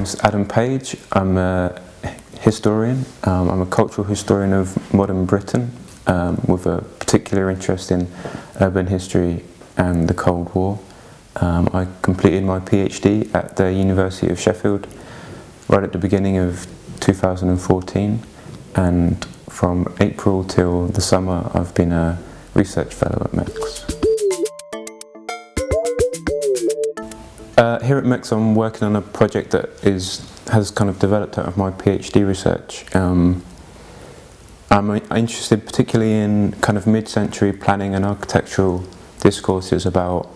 name's Adam Page. I'm a historian. I'm a cultural historian of modern Britain with a particular interest in urban history and the Cold War. I completed my PhD at the University of Sheffield right at the beginning of 2014, and from April till the summer I've been a research fellow at MECS. Here at MECS I'm working on a project that has kind of developed out of my PhD research. I'm interested particularly in kind of mid-century planning and architectural discourses about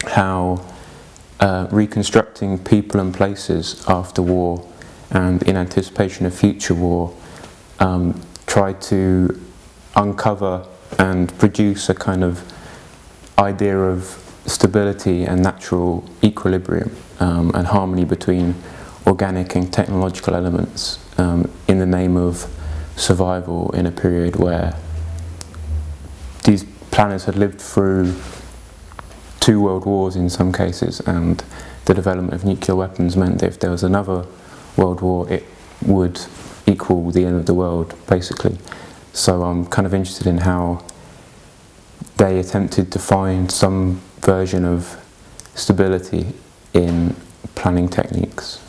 how reconstructing people and places after war and in anticipation of future war try to uncover and produce a kind of idea of stability and natural equilibrium and harmony between organic and technological elements in the name of survival in a period where these planners had lived through 2 world wars in some cases, and the development of nuclear weapons meant that if there was another world war it would equal the end of the world basically. So I'm kind of interested in how they attempted to find some version of stability in planning techniques.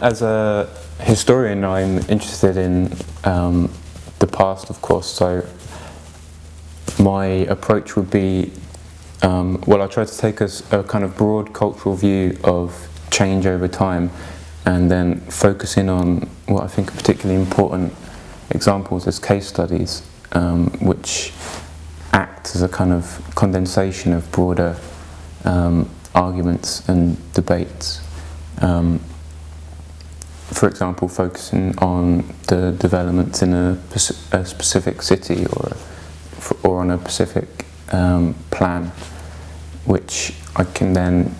As a historian, I'm interested in the past, of course, so my approach would be, I try to take a kind of broad cultural view of change over time and then focus in on what I think are particularly important examples as case studies, which act as a kind of condensation of broader arguments and debates. For example, focusing on the developments in a specific city or on a specific plan, which I can then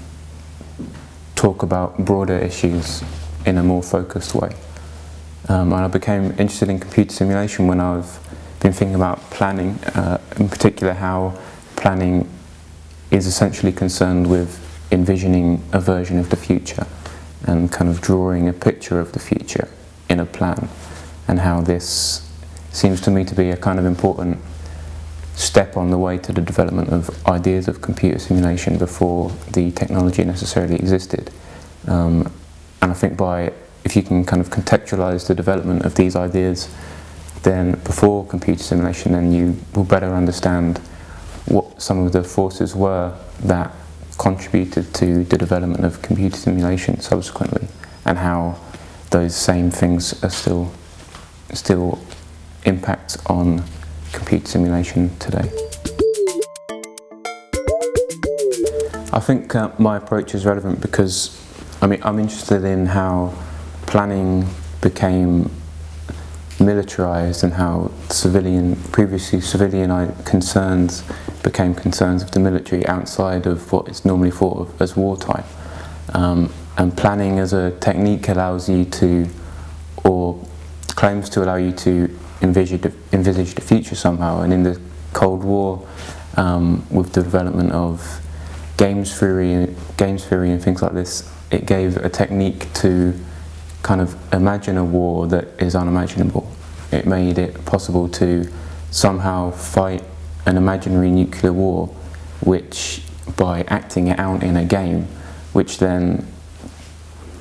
talk about broader issues in a more focused way. And I became interested in computer simulation when I've been thinking about planning, in particular how planning is essentially concerned with envisioning a version of the future and kind of drawing a picture of the future in a plan, and how this seems to me to be a kind of important step on the way to the development of ideas of computer simulation before the technology necessarily existed. And I think if you can kind of contextualize the development of these ideas then before computer simulation, then you will better understand what some of the forces were that contributed to the development of computer simulation subsequently, and how those same things are still impact on computer simulation today. I think my approach is relevant because I'm interested in how planning became militarized and how previously civilian concerns became concerns of the military outside of what is normally thought of as wartime. And planning as a technique allows you to, or claims to allow you to envisage the future somehow. And in the Cold War, with the development of games theory and things like this, it gave a technique to kind of imagine a war that is unimaginable. It made it possible to somehow fight an imaginary nuclear war, which by acting it out in a game, which then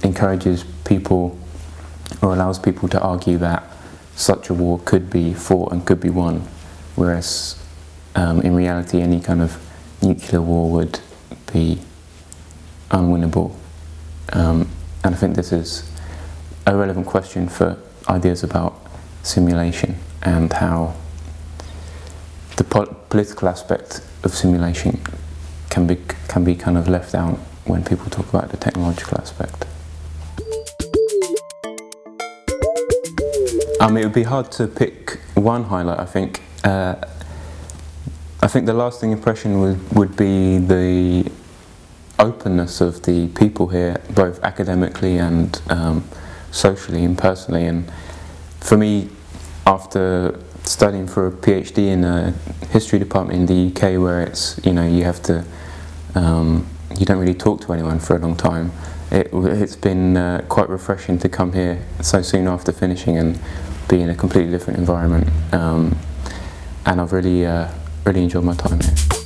encourages people or allows people to argue that such a war could be fought and could be won, whereas in reality any kind of nuclear war would be unwinnable. And I think this is a relevant question for ideas about simulation and how the political aspect of simulation can be kind of left out when people talk about the technological aspect. It would be hard to pick one highlight, I think. I think the lasting impression would be the openness of the people here, both academically and socially and personally. And for me, after studying for a PhD in a history department in the UK, where it's, you have to you don't really talk to anyone for a long time. It's been quite refreshing to come here so soon after finishing and be in a completely different environment, and I've really enjoyed my time here.